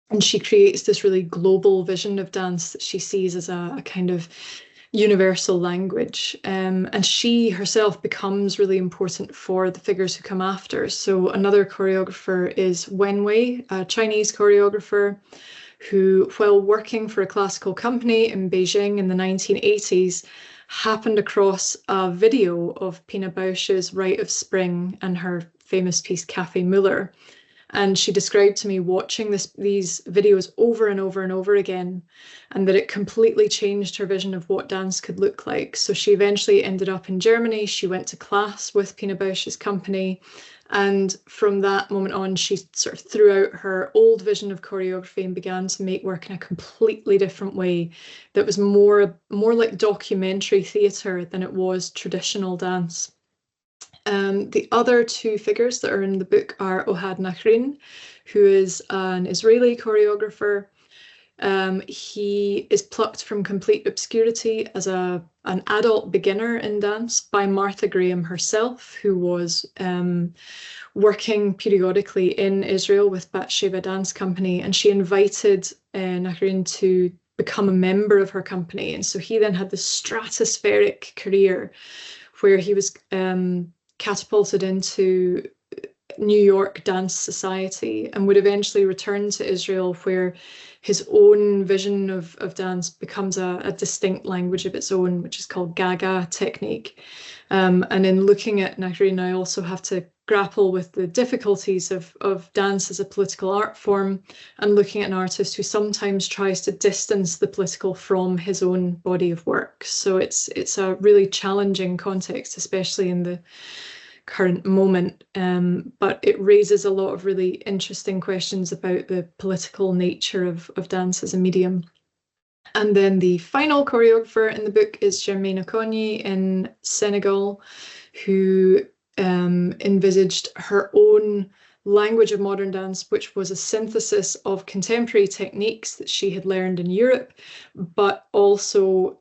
and she creates this really global vision of dance that she sees as a kind of universal language. And she herself becomes really important for the figures who come after. So another choreographer is Wen Wei, a Chinese choreographer who, while working for a classical company in Beijing in the 1980s, happened across a video of Pina Bausch's Rite of Spring and her famous piece Café Müller. And she described to me watching these videos over and over and over again, and that it completely changed her vision of what dance could look like. So she eventually ended up in Germany. She went to class with Pina Bausch's company. And from that moment on, she sort of threw out her old vision of choreography and began to make work in a completely different way that was more like documentary theatre than it was traditional dance. The other two figures that are in the book are Ohad Nachrin, who is an Israeli choreographer. He is plucked from complete obscurity as an adult beginner in dance by Martha Graham herself, who was working periodically in Israel with Batsheva Dance Company, and she invited Nachrin to become a member of her company. And so he then had this stratospheric career where he was catapulted into New York dance society and would eventually return to Israel, where his own vision of dance becomes a distinct language of its own, which is called Gaga technique. And in looking at Nagrin, I also have to grapple with the difficulties of dance as a political art form, and looking at an artist who sometimes tries to distance the political from his own body of work. So it's a really challenging context, especially in the current moment, but it raises a lot of really interesting questions about the political nature of dance as a medium. And then the final choreographer in the book is Germaine Okonye in Senegal, who envisaged her own language of modern dance, which was a synthesis of contemporary techniques that she had learned in Europe, but also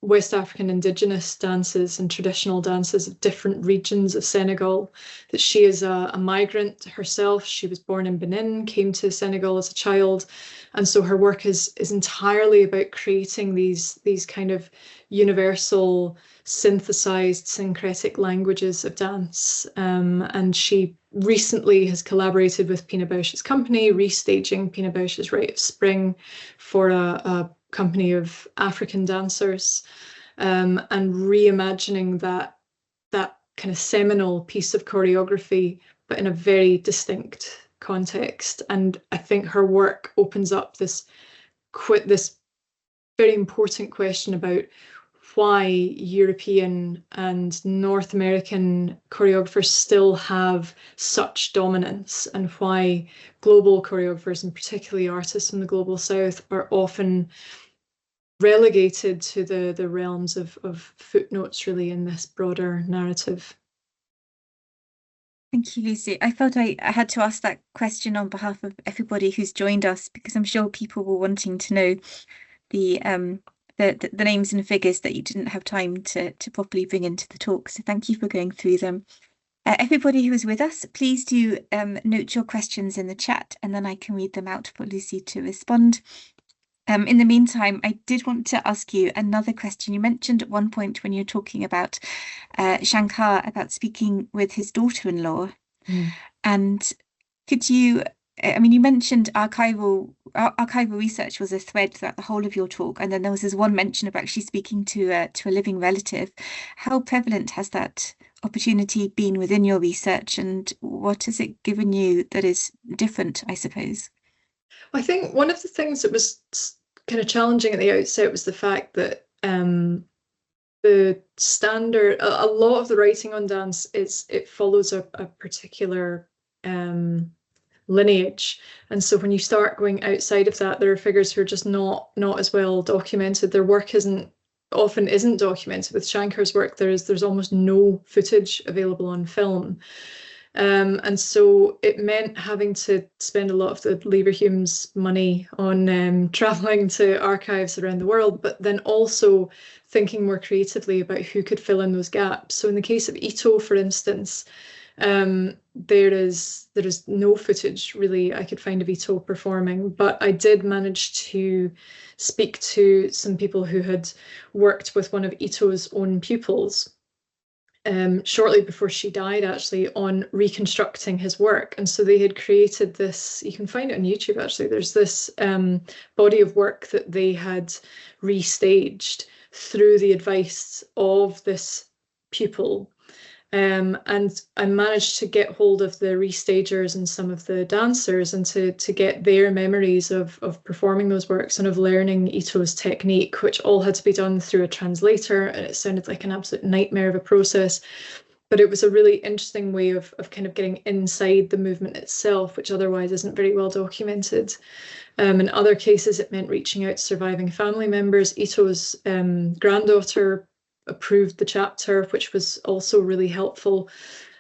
West African indigenous dances and traditional dances of different regions of Senegal. That she is a migrant herself. She was born in Benin, came to Senegal as a child, and so her work is entirely about creating these kind of universal, synthesized, syncretic languages of dance. And she recently has collaborated with Pina Bausch's company, restaging Pina Bausch's Rite of Spring for a company of African dancers, and reimagining that kind of seminal piece of choreography, but in a very distinct context. And I think her work opens up this very important question about why European and North American choreographers still have such dominance, and why global choreographers, and particularly artists from the global south, are often relegated to the realms of footnotes, really, in this broader narrative. Thank you, Lucy. I felt I had to ask that question on behalf of everybody who's joined us, because I'm sure people were wanting to know the names and figures that you didn't have time to properly bring into the talk. So thank you for going through them. Everybody who is with us, please do note your questions in the chat, and then I can read them out for Lucy to respond. In the meantime, I did want to ask you another question. You mentioned at one point when you were talking about Shankar, about speaking with his daughter-in-law. And could you, I mean, you mentioned archival research was a thread throughout the whole of your talk, and then there was this one mention of actually speaking to a living relative. How prevalent has that opportunity been within your research, and what has it given you that is different, I suppose? I think one of the things that was kind of challenging at the outset was the fact that the standard, a lot of the writing on dance it follows a particular lineage, and so when you start going outside of that, there are figures who are just not as well documented. Their work often isn't documented. With Shankar's work, there's almost no footage available on film. And so it meant having to spend a lot of the Leverhulme's money on traveling to archives around the world, but then also thinking more creatively about who could fill in those gaps. So in the case of Ito, for instance, there is no footage really I could find of Ito performing, but I did manage to speak to some people who had worked with one of Ito's own pupils shortly before she died, actually, on reconstructing his work. And so they had created this, you can find it on YouTube, actually, there's this body of work that they had restaged through the advice of this pupil. And I managed to get hold of the restagers and some of the dancers, and to get their memories of performing those works and of learning Ito's technique, which all had to be done through a translator, and it sounded like an absolute nightmare of a process. But it was a really interesting way of kind of getting inside the movement itself, which otherwise isn't very well documented. In other cases, it meant reaching out to surviving family members. Ito's granddaughter approved the chapter, which was also really helpful.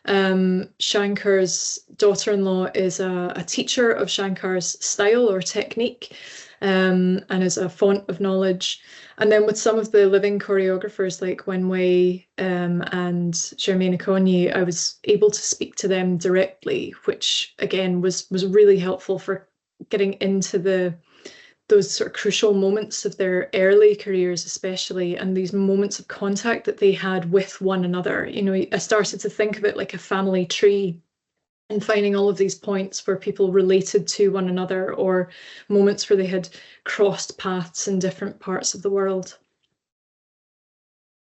Shankar's daughter-in-law is a teacher of Shankar's style or technique, and is a font of knowledge. And then with some of the living choreographers like Wenwei and Germaine Okonye, I was able to speak to them directly, which again was really helpful for getting into the those sort of crucial moments of their early careers, especially, and these moments of contact that they had with one another. You know, I started to think of it like a family tree, and finding all of these points where people related to one another, or moments where they had crossed paths in different parts of the world.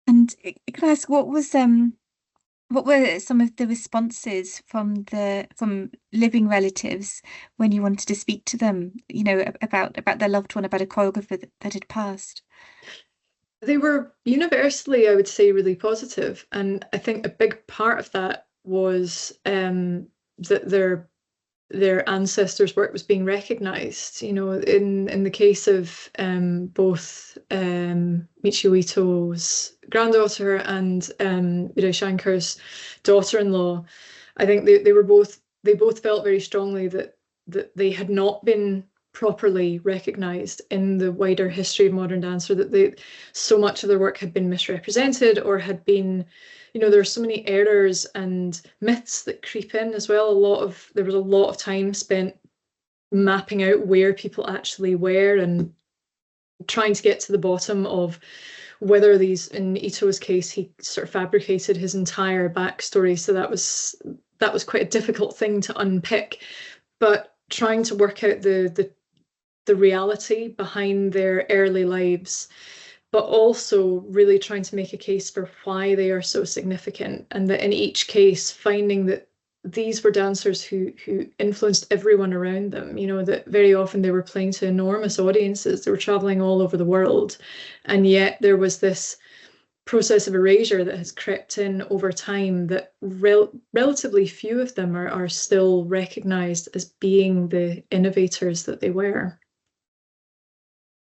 And can I ask, what were some of the responses from living relatives when you wanted to speak to them, you know, about their loved one, about a choreographer that had passed? They were universally, I would say, really positive. And I think a big part of that was that their ancestors' work was being recognised. You know, in the case of both Michio Ito's granddaughter and Uday Shankar's daughter-in-law, I think they both felt very strongly that they had not been properly recognised in the wider history of modern dance, or that so much of their work had been misrepresented, or had been, you know, there are so many errors and myths that creep in as well. There was a lot of time spent mapping out where people actually were and trying to get to the bottom of whether in Ito's case, he sort of fabricated his entire backstory. So that was quite a difficult thing to unpick. But trying to work out the reality behind their early lives, but also really trying to make a case for why they are so significant, and that in each case finding that these were dancers who influenced everyone around them. You know, that very often they were playing to enormous audiences, they were traveling all over the world, and yet there was this process of erasure that has crept in over time, that relatively few of them are still recognized as being the innovators that they were.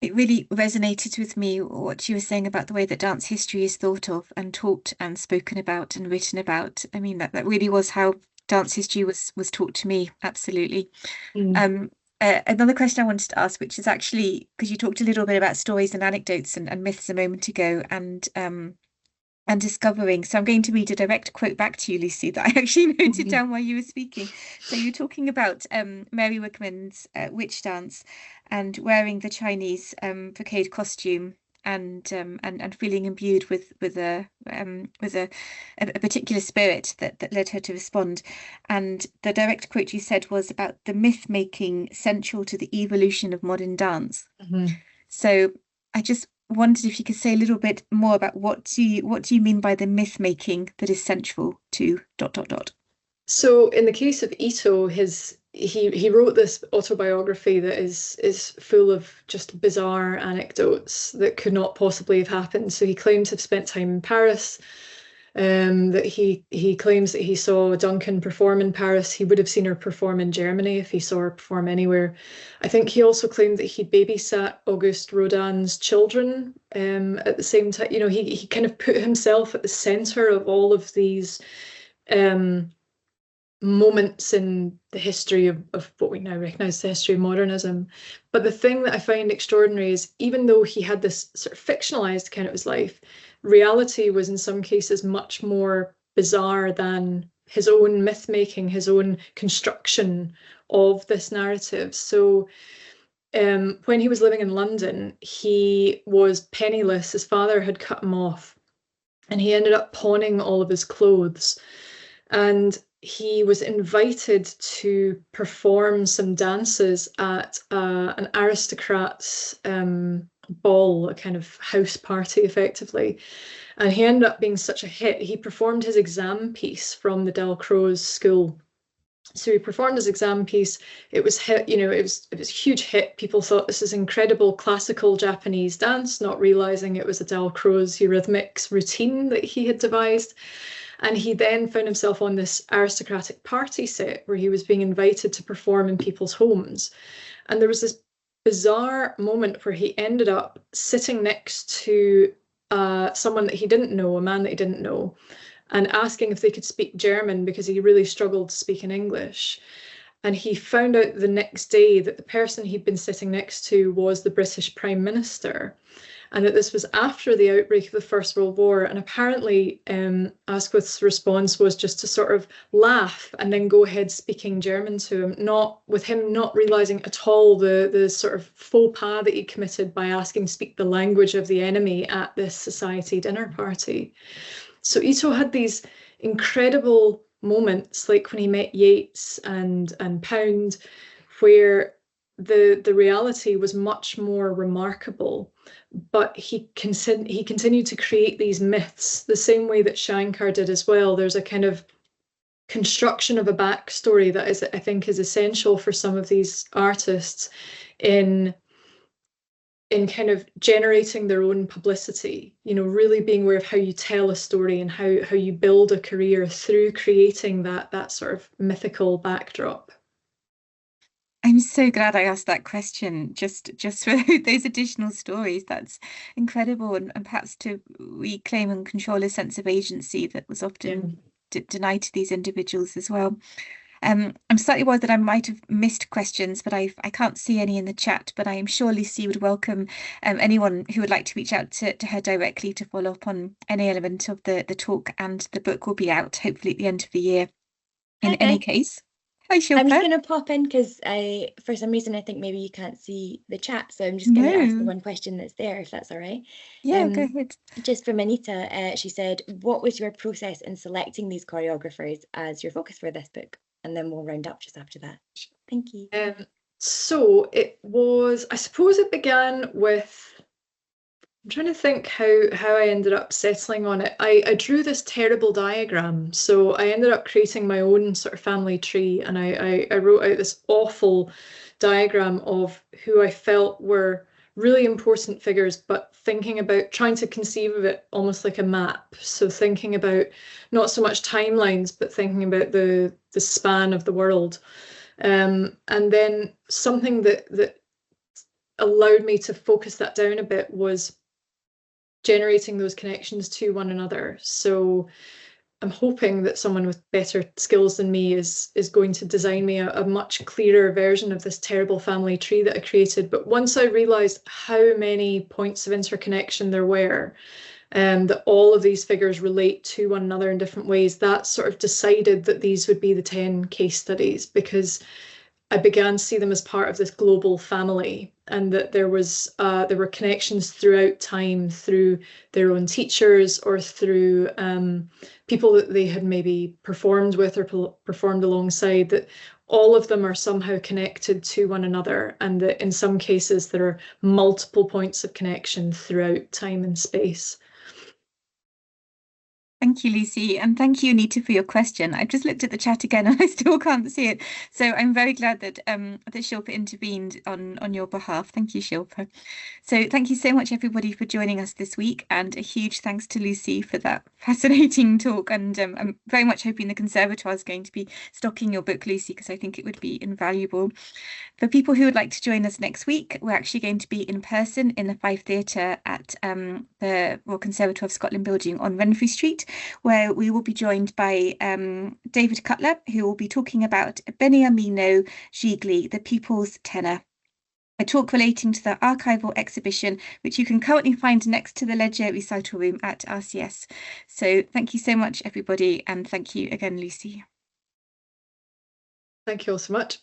It really resonated with me what you were saying about the way that dance history is thought of and taught and spoken about and written about. I mean, that really was how dance history was taught to me. Absolutely. Another question I wanted to ask, which is actually because you talked a little bit about stories and anecdotes and myths a moment ago, and discovering. So I'm going to read a direct quote back to you, Lucy, that I actually noted down while you were speaking. So you're talking about Mary Wigman's witch dance and wearing the Chinese brocade costume, and feeling imbued with a particular spirit that led her to respond. And the direct quote you said was about the myth making central to the evolution of modern dance. So I just wondered if you could say a little bit more about what do you mean by the myth making that is central to ... So in the case of Ito, he wrote this autobiography that is full of just bizarre anecdotes that could not possibly have happened. So he claimed to have spent time in Paris, that he claims that he saw Duncan perform in Paris. He would have seen her perform in Germany if he saw her perform anywhere. I think he also claimed that he babysat Auguste Rodin's children at the same time. You know, he kind of put himself at the center of all of these moments in the history of what we now recognize as the history of modernism. But the thing that I find extraordinary is, even though he had this sort of fictionalized account of his life, reality was in some cases much more bizarre than his own myth making, his own construction of this narrative. So when he was living in London, he was penniless. His father had cut him off, and he ended up pawning all of his clothes. And he was invited to perform some dances at an aristocrat's ball, a kind of house party, effectively. And he ended up being such a hit. He performed his exam piece from the Delcroze school. So he performed his exam piece. It was hit, you know, it was a huge hit. People thought this is incredible classical Japanese dance, not realizing it was a Delcroze eurythmics routine that he had devised. And he then found himself on this aristocratic party set where he was being invited to perform in people's homes. And there was this bizarre moment where he ended up sitting next to someone that he didn't know, a man that he didn't know, and asking if they could speak German because he really struggled to speak in English. And he found out the next day that the person he'd been sitting next to was the British Prime Minister. and that this was after the outbreak of the First World War. And apparently Asquith's response was just to sort of laugh and then go ahead speaking German to him, not realizing at all the sort of faux pas that he committed by asking to speak the language of the enemy at this society dinner party. So Ito had these incredible moments, like when he met Yeats and Pound, where the reality was much more remarkable, but he continued to create these myths the same way that Shankar did as well. There's a kind of construction of a backstory that is, I think, is essential for some of these artists in kind of generating their own publicity, really being aware of how you tell a story and how you build a career through creating that sort of mythical backdrop. I'm so glad I asked that question, just for those additional stories. That's incredible, and perhaps to reclaim and control a sense of agency that was often denied to these individuals as well. I'm slightly worried that I might have missed questions, but I can't see any in the chat, but I am sure Lucy would welcome anyone who would like to reach out to her directly to follow up on any element of the talk, and the book will be out hopefully at the end of the year in any case. Hi, Shilpa. I'm just going to pop in because for some reason, I think maybe you can't see the chat. So I'm just going to ask the one question that's there, if that's all right. Yeah, go ahead. Just from Anita, she said, what was your process in selecting these choreographers as your focus for this book? And then we'll round up just after that. Thank you. So it was, I suppose it began with, I'm trying to think how I ended up settling on it. I drew this terrible diagram. So I ended up creating my own sort of family tree, and I wrote out this awful diagram of who I felt were really important figures, but thinking about trying to conceive of it almost like a map. So thinking about not so much timelines, but thinking about the span of the world. And then something that allowed me to focus that down a bit was generating those connections to one another. So I'm hoping that someone with better skills than me is going to design me a much clearer version of this terrible family tree that I created. But once I realized how many points of interconnection there were, that all of these figures relate to one another in different ways, that sort of decided that these would be the 10 case studies, because I began to see them as part of this global family, and that there were connections throughout time through their own teachers or through people that they had maybe performed with or performed alongside, that all of them are somehow connected to one another, and that in some cases there are multiple points of connection throughout time and space. Thank you, Lucy, and thank you, Anita, for your question. I've just looked at the chat again and I still can't see it. So I'm very glad that that Shilpa intervened on your behalf. Thank you, Shilpa. So thank you so much, everybody, for joining us this week, and a huge thanks to Lucy for that fascinating talk. And I'm very much hoping the Conservatoire is going to be stocking your book, Lucy, because I think it would be invaluable. For people who would like to join us next week, we're actually going to be in person in the Five Theatre at the Royal Conservatoire of Scotland building on Renfrew Street, where we will be joined by David Cutler, who will be talking about Beniamino Gigli, The People's Tenor, a talk relating to the archival exhibition, which you can currently find next to the Ledger Recital Room at RCS. So thank you so much, everybody, and thank you again, Lucy. Thank you all so much.